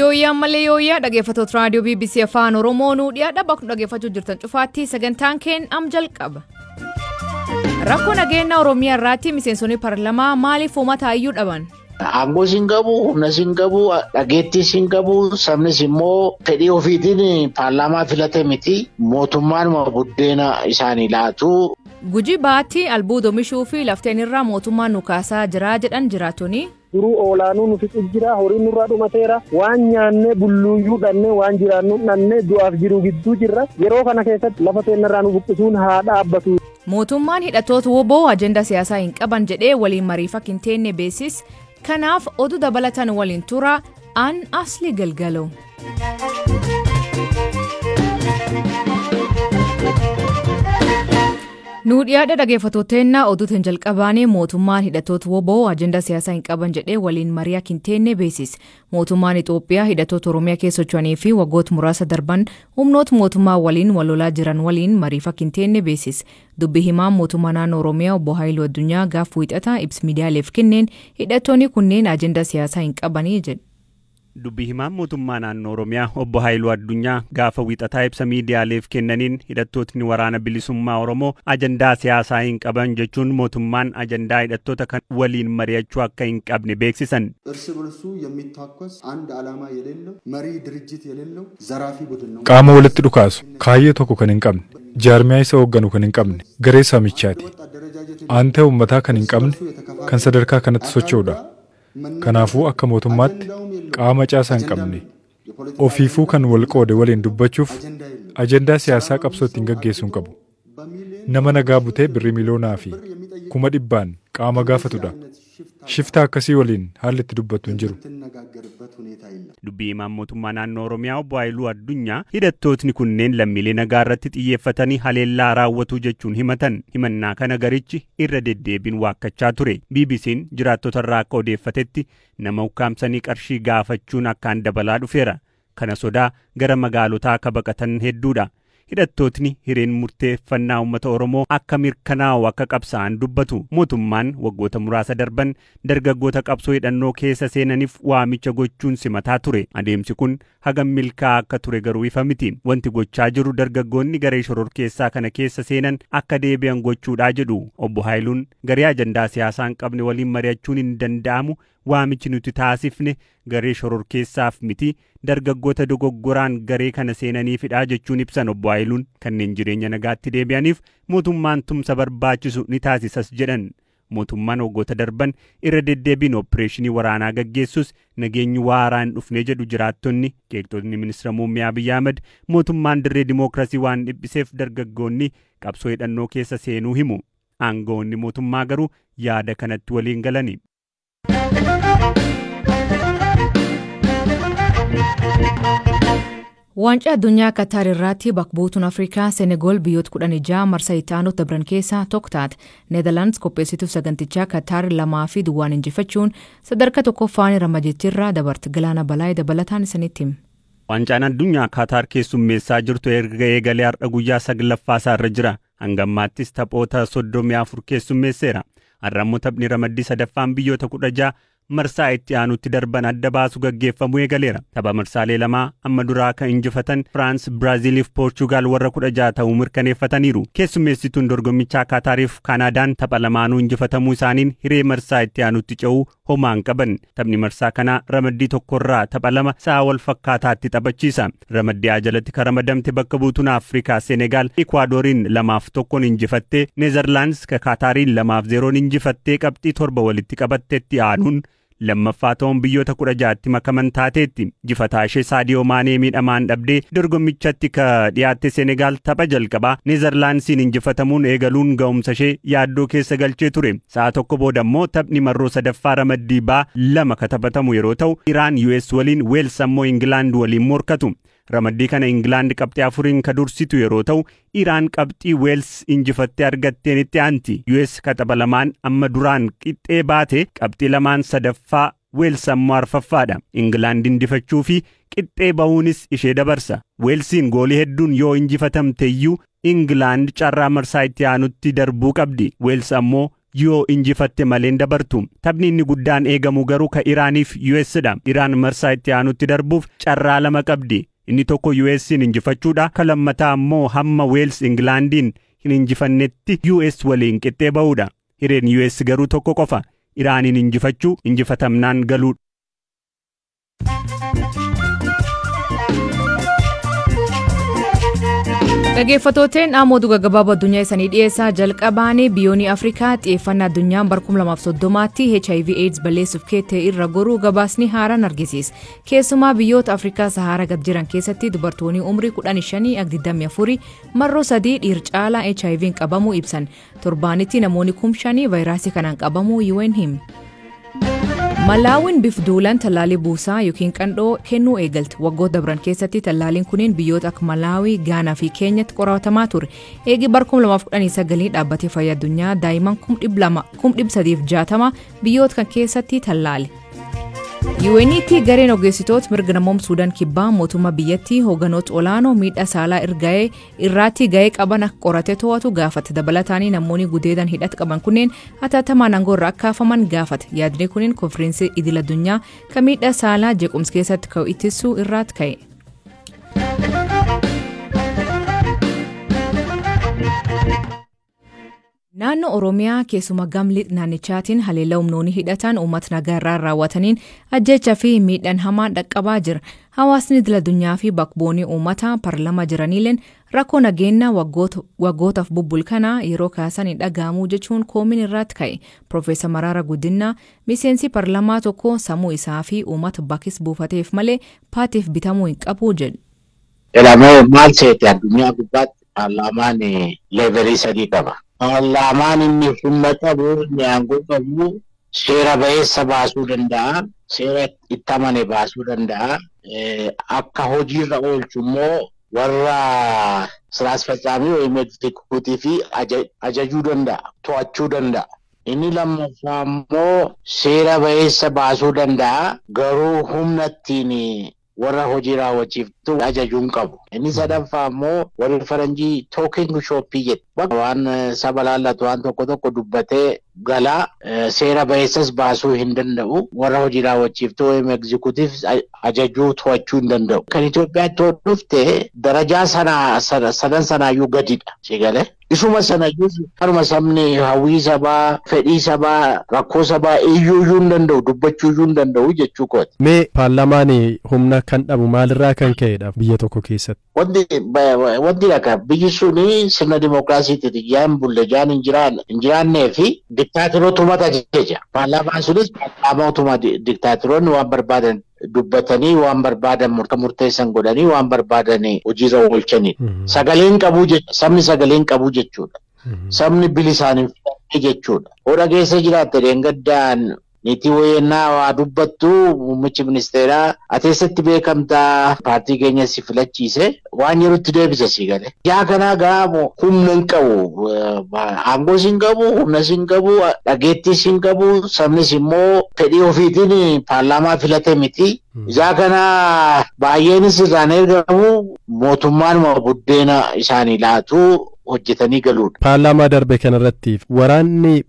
Yooyyaa malee yooyyaa dhaggeeffattoota raadiyoo BBC Afaan Oromoo nu dhiyaadha bakka dhaggeeffachuu jirtan cufaatti sagantaan keen am jalqaba. Rakkoo nageenya Oromiyaa irratti miseensonni paarlaamaa maaliif uummata iyyuu dhaban? Aangoo singabu, humna singabu, dhageettii singabu, sabnis immoo fedhii ofiitiin paarlaamaa filate miti mootummaan buddeena isaanii laatu. Guji baatti albuuda oomishuu fi lafteen irraa mootummaan nu kaasaa jira jedhan jiraatonni. Duruu olaanuu nuti jira horiin nurraa dhumateera waan nyaanne bulluuyyuu dhanne waan jiraannu dhanne du'aaf jiru gidduu jirra yeroo kana keessatti lafa teenarraa nu buqqisuun haa dhaabbatu. Mootummaan hidhattoota woboo ajandaa siyaasaa hin qaban jedhee waliin mariif akka hin teenne beesis kanaaf oduu dabalatan waliin tura aan asli galgaloo. Nuudhiyaadha dhaggeeffattooteenna oduutiin jalqabaanii mootummaan hidhattoota woboo ajandaa siyaasaa hin qaban jedhee waliin marii akka hin teenne beesis mootummaan Itoophiyaa hidhattoota Oromiyaa keessa socho'anii fi waggoota muraasa darban humnoota mootummaa waliin walolaa jiran waliin mariif akka hin teenne beesis dubbi himaan mootummaa naannoo Oromiyaa obbo Haayiluu Addunyaa gaafa wiixataa ibsa miidiyaaleef kenneen hidhattoonni kunneen ajandaa siyaasaa hin qabanii jedhu. Dubbi himaan mootummaa naannoo Oromiyaa obbo Haayiluu Addunyaa gaafa wiixataa ibsa miidiyaaleef kennaniin hidhattootni waraana bilisummaa Oromoo ajandaa siyaasaa hin qaban jechuun mootummaan ajandaa hidhattoota kan waliin mari'achuu akka hin qabne beeksisan. እርስ በርሱ የሚታኮስ አንድ ዓላማ የሌለው መሪ ድርጅት የሌለው ዘራፊ ቡድን ነው. qaama walitti dhukaasu kaayyoo tokko kan hin qabne jaarmiyaa isa hoogganu kan hin qabne garee saamichaati. Aantee uummataa kan hin qabne kan sadarkaa kanatti socho'udha. Kanaafuu akka mootummaatti qaama caasaa hin qabne ofiifuu kan wal qoode waliin dubbachuuf ajandaa siyaasaa qabsoo ittiin gaggeessuu hin qabu. Nama nagaa butee birrii miliyoonaa fi 100,000 qaama gaafatudha. Shiftaa akkasii waliin haalli itti dubbattu hin jiru. Dubbii himaan mootummaa naannoo Oromiyaa obbo Haayiluu Addunyaa hidhattootni kunneen lammiilee nagaa irratti xiyyeeffatanii haleellaa raawwatu jechuun himatan. Himannaa kana garichi irra deddeebiin waakkachaa ture. BBC'n jiraattota irraa akka odeeffatetti nama ukkaamsanii qarshii gaafachuun akkaan dabalaa dhufeera. Kana sodaa gara magaalotaa akka baqatan hedduudha. Hidhattootni hireen murteeffannaa uummata Oromoo akka mirkanaa'u akka qabsa'an dubbatu. Mootummaan waggoota muraasa darban dargaggoota qabsoo hidhannoo keessa seenaniif waamicha gochuun simataa ture. Adeemsi kun hagam milkaa'aa akka ture garuu ifa miti. Wanti gochaa jiru dargaggoonni garee shororkeessaa kana keessa seenan akka deebi'an gochuudhaa jedhu obbo Haayiluun garee ajandaa siyaasaa hin qabne waliin mari'achuun hin danda'amu. Waamichi nuti taasifne garee shororkeessaaf miti dargaggoota dogoggoraan garee kana seenaniifidha jechuun ibsan obbo Haayiluun kanneen jireenya nagaatti deebi'aniif mootummaan tumsa barbaachisu ni taasisas jedhan. Mootummaan waggoota darban irra deddeebiin opereeshinii waraanaa gaggeessus nageenyi waaraa hin dhufne jedhu jiraattonni. Qeeqxoonni ministeera muummee Abiyyi Ahmed mootummaan dirree dimookiraasii waan dhiphiseef dargaggoonni qabsoo hidhannoo keessa seenuu himu. Aangawoonni mootummaa garuu yaada kanatti waliin galani. Waancaa addunyaa Qatar irratti bakka buutuun Afrikaa Senegal biyyoota 16 marsaa itti aanutti dabran keessaa tokko taate. Neederlaandis qopheessituuf sagantichaa Qatar 2-2 injifachuun sadarkaa tokkoffaan ramajittiirraa dabarte. Galaana Balaayee dabalataan isinitti hima. Waancaan addunyaa Qatar keessummeessaa jirtu erga eegalee har'a guyyaa 9ffaasaa irra jira. Hangammaattis taphoota 34 keessummeesseera. Har'ammoo taphni ramaddii sadaffaan biyyoota 16 marsaa itti aanutti darban adda baasu gaggeeffamuu eegaleera. Tapha marsaalee lamaa amma duraa kan injifatan Firaans, Biraaziiliif Poorchugaal warra 16 ta'uu mirkaneeffataniiru. Keessummeessituun dorgommichaa Qaataariif Kaanaadaan tapha lamaanuu injifatamuu isaaniin hiree marsaa itti aanutti ce'uu homaa hin qaban. Taphni marsaa kanaa ramaddii tokkorraa tapha lama sa'a wal fakkaataatti taphachiisa. Ramaddii jalatti kan ramadamte bakka buutuun Afrikaa Senegaal Ikwaadoriin 2-1 injifattee Neezerlaandis Qaataariin 2-0 injifattee qabxii 7 walitti qabatteetti aanuun lammaffaa ta'uun biyyoota 16tti makaman taateetti. Injifataa ishee Saadiyoo Maanee miidhamaan dhabdee dorgommichatti ka dhiyaatte Senegaal tapha jalqabaa Neezerlaandisiin injifatamuun eegaluun ga'umsa ishee yaaddoo keessa galchee ture. Sa'a tokko booda immoo taphni marroo sadaffaa ramaddii baa 2 ka taphatamu yeroo ta'u Iraan US waliin Weels ammoo Ingilaand waliin morkatu. Ramaddii kana Ingilaand qabxii 4 ka dursitu yeroo ta'u Iraan qabxii Weels injifattee argatteen itti aanti. US ka tapha lamaan amma duraan qixxee baate qabxii lamaan sadaffaa Weels ammoo arfaffaadha. Ingilaand injifachuu fi qixxee bahuunis ishee dabarsa. Weelsiin goolii hedduun yoo injifatamte iyyuu Ingilaand carraa marsaa itti aanutti darbuu qabdi. Weels ammoo yoo injifatte malee dabartu. Taphni inni guddaan eegamu garuu ka Iraaniif USdha. Iraan marsaa itti aanutti darbuuf carraa lama qabdi. Inni tokko US'n injifachuudha, ka lammataa ammoo hamma Wales Englandiin hin injifannetti US waliin qixxee ba'uudha. Hireen US garuu tokko qofa. Iraanin injifachuu, injifatamnaan galuu. Dhaggeeffattootni ammoo gabaabaa addunyaa isaanii dhiyeessaa jalqabaanii biyyoonni Afrikaa xiyyeeffannaa addunyaan bara 2030tti HIV/AIDS balleessuuf keettee irra goruu gabaasni haaraan argisiisa. Keessumaa biyyoota Afrikaa Saharaa gad jiran keessatti dubartoonni umrii 15-24 marroo 3 dhiira caalaa HIV'n qabamuu ibsan. Torbaanitti namoonni 5,000 vaayirasii kanaan qabamuu UN hima. Malaawin bifduulan tallaalii buusaa yookiin qandhoo kennuu eegalte. Waggoota dabran keessatti tallaaliin kunneen biyyoota akka Malaawii, Gaanaa fi Keenyatti qoratamaa ture. Eegi bara 2019 dhaabbatee fayyaa addunyaa daa'imman 360 biyyoota kan keessatti tallaale. UN'tti gareen ogeessitoota mirga namoota Suudaan kibbaa mootummaa biyyattii hoogganoota olaanoo miidhaa saalaa irratti ga'ee qaban akka qoratee to'atu gaafate. Dabalataan namoonni gudeedan hidhata qaban kunneen hatattamaan aangoo irraa akka kaafaman gaafate. Yaadni kunneen konfiraansii idil addunyaa kan miidhaa saalaa jeequmsa keessatti ka'u ittisuu irratti ka'e. Naannoo Oromiyaa keessuma gamli naannichaatiin haleellaa humnoonni hidhatan uummata nagaa irraa raawwataniin ajjeechaa fi miidhaan hamaan dhaqqabaa jira. Hawaasni idil addunyaa fi bakboonni uummataa paarlaamaa jiraniileen rakkoo nageenyaa waggootaaf bubbulkanaa yeroo kaasan hin dhaga'amuu jechuun koomiin irratti ka'e. Profeesar Mararaa Guddinaa miseensi paarlaamaa tokko sammuu isaa fi uummata bakkis buufateef malee paatiif bitamuu hin qabu jedhu. Elamoo maal seete addunyaa gubbaatti paarlaamaan leeverii 3 qaba. Paarlaamaan inni humna qabu, inni aangoo qabu, seera ba'eessa baasuu danda'a, seera itti amane baasuu danda'a. Akka hojiirra oolchu immoo warra sira asfaccaamii yookiin exekuutii fi ajajuu danda'a, to'achuu danda'a. Inni lammaffaa immoo seera ba'eessa baasuu danda'a, garuu humna ittiin warra hojii raawwachiiftu ajajuun qabu. Inni sadaffaa immoo warri faranjii tooking shooppii jedhu. Waan saba laallatu waan tokko dubbatee galaa seera ba'eessas baasuu hin danda'u. Warra hojii raawwachiiftu yookiin egzikuutiif ajajuu to'achuu hin danda'u. Kan Itoophiyaatti dhufte darajaa sadan sanaayyuu gadidha. Sigalee. Isuma sanayyuu harma sabni hawwii sabaa, fedhii sabaa, rakkoo sabaa iyyuu hin danda'u, dubbachuu hin danda'u jechuu kooti. Mee paarlaamaan humna kan dhabu maalirraa kan ka'edha biyya tokko keessatti? Wanti dhaka biyyi suni sirna dimookiraasiitiin yaan bulle jaan hin jiraannee fi diktaatirootuma ajaja. Paarlaamaan sunis paarlaamaa diktaatiroonni waan barbaadan dubbatanii waan barbaadan murteessan godhanii waan barbaadan hojiirra oolchanii. Sagaleen qabu sabni sagaleen qabu jechuudha. Sabni bilisaan hin fudhanne jechuudha. Oda keessa jiraatte deengaddaan niitii wayyannaa waa dubbattu muummichi ministeeraa ateessatti beekamtaa paartii keenya si filachiise waan yerootti deebisa si gale. Yaa kanaa gaamoo humna hin qabu, aangoo hin qabu, humna hin qabu, dhageettii hin qabu, sabnis immoo fedhii ofiitiin paarlaamaa filate miti. Yaa kanaa baay'eenis irraan eegamu mootummaan buddeena isaanii laatu hojjetanii galuudha. Paarlaamaa darbe kanarratti waraanni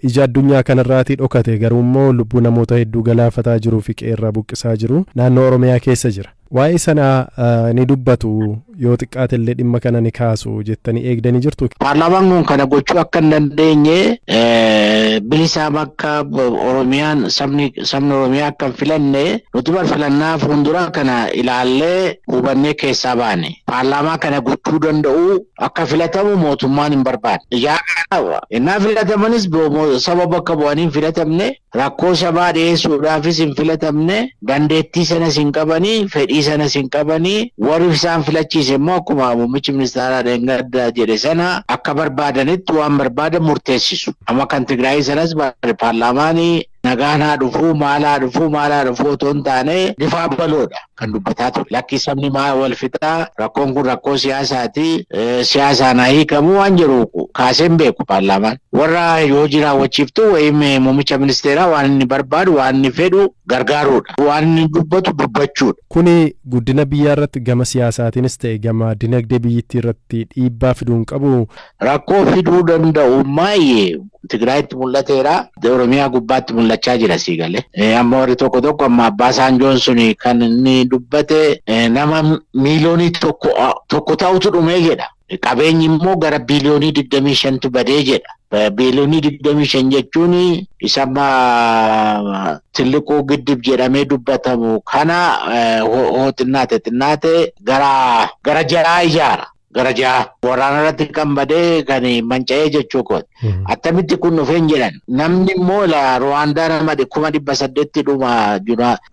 ija addunyaa kanarraatii dhokate garuu immoo lubbuu namoota hedduu galaafataa jiruu fi qeerraa buqqisaa jiru naannoo Oromiyaa keessa jira. Waa'ee sana ni dubbatu yoo xiqqaate illee dhimma kana ni kaasu jettanii eegdanii jirtu. Paarlaamaan kun kana gochuu akka hin dandeenye bilisaa bakka Oromiyaan sabni Oromiyaa akka hin filanne nuti filannaa fuulduraa kana ilaallee hubannee keessaa baane. Paarlaamaa kana gochuu danda'u akka filatamu mootummaan hin barbaade. Innaa filatamanis saba bakka bu'anii hin filatamne rakkoo sabaa dhiyeessuudhaafis hin filatamne dandeettii sanas hin qabanii fedhii sanas hin qabanii warri isaan filachiise immoo akkuma muummichi ministeeraa Deengaddaa jedhe sana akka barbaadanitti waan barbaadan murteessisu. Amma kan Tigraayii sanas paarlaamaanii nagaan haa dhufuu maalaa dhufuu otoo hin taane difaa baloodha kan dubbataa ture. Lakki sabni maa wal fixaa rakkoon kun rakkoo siyaasaati siyaasaan haa hiikamu waan jiru kaaseen beeku paarlaamaan. warra yoo jiraawwachiiftu wayim muummicha ministeeraa waan inni barbaadu waan inni fedhu gargaaruudha. Waan inni dubbatu dubbachuudha. Kuni guddina biyyaa irratti gama siyaasaatiinis ta'e gama dinagdee biyyattii irratti dhiibbaa fiduun qabu. Rakkoo fiduu danda'u maayee Tigraayitti mul'ateera. Oromiyaa gubbaatti mul'achaa jira siigalee. Amma warri tokko amma Abbaa Saanjoon suni kan inni dubbate nama miiliyoonii tokko ta'utu dhumee jedha. Qabeenyi immoo gara biiliyoonii 25tu badee jedha. Biiliyoonii 25 jechuun isa Tilliquu Giddib jedhamee dubbatamu kana xinnaate gara jaraa ijaara. Gara jaha waraana irratti kan badee kan manca'ee jechuu kooti. Attamitti kun dhufeen jedhan namni immoo Ruwaandaa nama 800 dhuma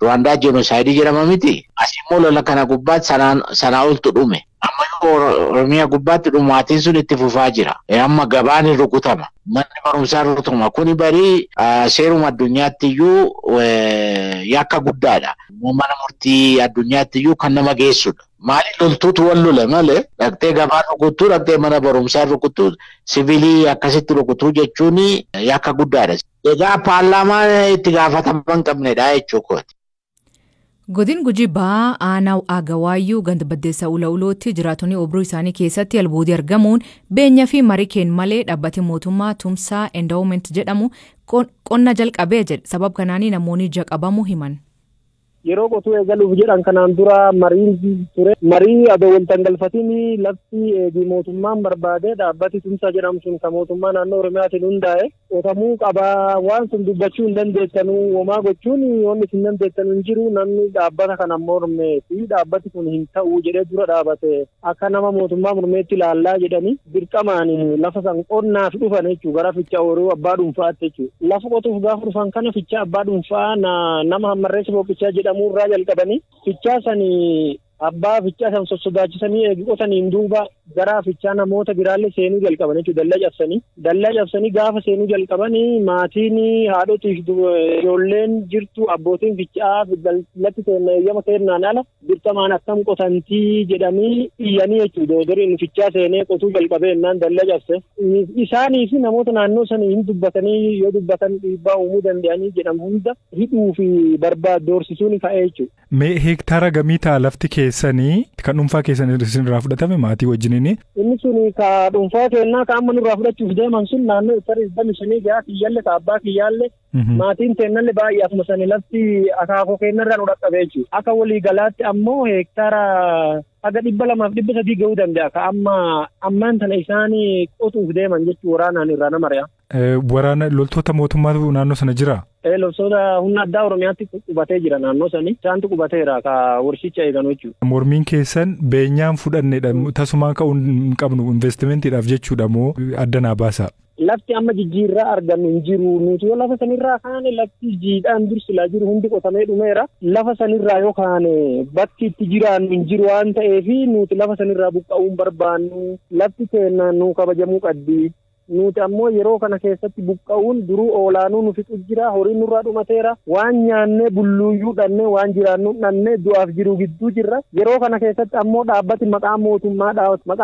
Ruwaandaa jenosaayidii jedhama miti. Asii immoo lola kana gubbaatti sanaa oltu dhume. Amma Oromiyaa gubbaatti dhumaatiin sun itti fufaa jira. Amma gabaan rukutama. Manni barumsaa rukutama. Kuni barii seeruma addunyaatti iyyuu yakka guddaadha. Mana murtii addunyaatti iyyuu kan nama geessudha. Maali loltuutu wal lole malee dhaqxee gabaa rukuttuu dhaqxee mana barumsaa rukuttuu siviilii akkasitti rukuttuu jechuun yakka guddaadha. Egaa paarlaamaan itti gaafatama hin qabnedha jechuudha. Godin Gujii Ba'aa aanaa Agawaayyuu ganda baddeessaa ula'ulootti jiraatonni obruu isaanii keessatti albuudii argamuun beenyaa fi marikeen malee dhaabbati mootummaa tumsaa endowment jedhamu qonna jalqabee jedhe. Sabab kanaanii namoonni jaqabamuu himan. Yeroo qotuu eegaluuf jedhan kanaan dura mariin ture. Marii adoo waltan galfatini lafti eegi mootummaan barbaade dhaabbati tumsaa jedhamu sun kan mootummaa naannoo Oromiyaatiin hundaa'e qotamuu qaba. Waan sun dubbachuu hin dandeettanuu homaa gochuun wanni isin dandeettanuu hin jiru. Namni dhaabbata kana mormee fi dhaabbati kun hin ta'uu jedhee dura dhaabate akka nama mootummaa mormeetti ilaallaa jedhanii dirqamaan lafa san qonnaaf dhufan jechuudha. Gara ficha ooyiruu abbaa dhuunfaatti jechuudha. Lafa qotuuf gaafa dhufan kana ficha abbaa dhuunfaa nama hammarreessa boqichaa jedhamu irraa jalqabanii fichaa sanii abbaa fichaa san sossodaachisanii eegi qotaniin duuba gara fichaa namoota biraallee seenuu jalqaban jechuudha. Dallaa cabsanii gaafa seenuu jalqabanii maatiin haadhotiif ijoolleen jirtu abbootiin fichaa latti eeyyama kennaan ala dirqamaan akkam qotantii jedhanii iyyanii jechuudha. Doriin fichaa seenee qotuu jalqabee innaan dallaa cabse isaanii fi namoota naannoo sanii hin dubbatanii yoo dubbatan dhiibbaa uumuu danda'anii jedhamu hunda hidhuu fi doorsisuun ka'ee jechuudha. Mee hektaara gamii ta'a lafti keessanii kan dhuunfaa keessanii irraa fudhatame maatii wajjiniini? Inni sun ka dhuunfaa kennaa ka amma nurraa fudhachuuf deeman sun naannoo tarii 25 gahaa kiyyaalle ka abbaa kiyyaalle maatiin kennalle baay'ee akkuma sanii lafti akaakoo kennarraa nu dhaqqabee jechuudha. Akka walii galaatti ammoo hektaara aga 200-300 ga'uu danda'a ka ammaan tana isaanii qotuuf deeman jechuudha waraanaan irraa nama re'a. Waraana loltoota mootummaatu naannoo sana jira? Loltoota humna addaa Oromiyaatti qubatee jira naannoo sanii. Isaantu qubateera ka warshicha eeganu jechuudha. Mormiin keessan beenyaan fudhannedha. Tasumaan ka'uu hin qabnu investimentiidhaaf jechuudha moo addanaa baasa? Lafti amma jijjiirraa argannu hin jiru. Nuti yoo lafa sanirraa kaane lafti jiidhaan dursilaa jiru hundi qotamee dhumeera. Lafa sanirraa yoo kaane bakki itti jiraannu hin jiru waan ta'eef nuti lafa sanirraa buqqa'uu hin barbaannu. Lafti keenyaan nu kabajamuu qabdi. Nuti ammoo yeroo kana keessatti buqqa'uun duruu oolaanuu nu fixu jira. Horiin nurraa dhumateera. Waan nyaannee bulluuyyuu dhannee waan jiraannu dhannee du'aaf jiru gidduu jirra. Yeroo kana keessatti ammoo dhaabbati maqaa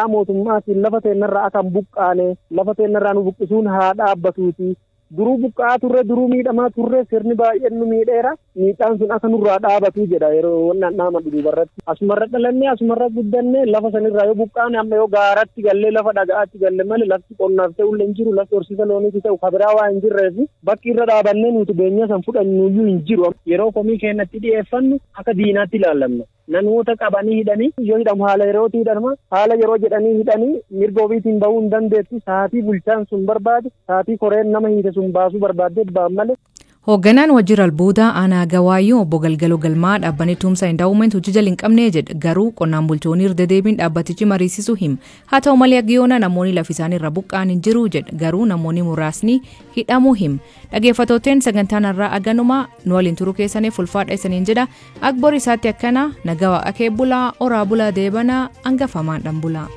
mootummaatiin lafa teennarraa akan buqqaane lafa teennarraa nu buqqisuun haa dhaabbatuuti. Duruu buqqa'aa turre duruu miidhamaa turre sirni baay'een nu miidheera. Miidhaan sun akka nurraa dhaabatu jedha yeroo wannan dhaama duubarratti. Asumarra dhalannee asumarra guddannee lafa sanirraa yoo buqqaane amma yoo gaaratti gallee lafa dhagaatti galle malee lafti qonnaaf ta'u hin jiru lafti horsiisa looniiti ta'u kabiraa waa hin jirreef bakki irra dhaabannee nuti beenya san fudhannuyyuu hin jiru. Yeroo komii keenyatti dhiyeeffannu akka diinaatti ilaallamna. Namoota qabanii hidhanii yoo hidhamu haala yerootti hidhama haala yeroo jedhanii hidhanii mirga ofiitiin bahuu hin dandeettu sa'aatii bulchaan sun barbaade sa'aatii koreen nama hiite sun baasuu barbaadde ba'an malee. Hoogganaan Wajjira Albuudaa aanaa Agawaayyuu obbo Galgaloo Galmaa dhaabbanni tumsaa endowment hojii jala hin qabnee jedhe garuu qonnaan bultoonni irra deebiin dhaabbatichi mariisisu hima. Haa ta'u malee aggiyoona namoonni lafa isaanii irra buqqaan hin jiru jedhe garuu namoonni muraasni hidhamuu hima. Dhaggeeffattooteen sagantaan irraa aganuma nu waliin turuu keessaniif ulfaadha isaniin jedha. Akbor isaatti akkana nagaa akee bulaa oraa bulaa deebanaa hangafamaan dhan bulaa.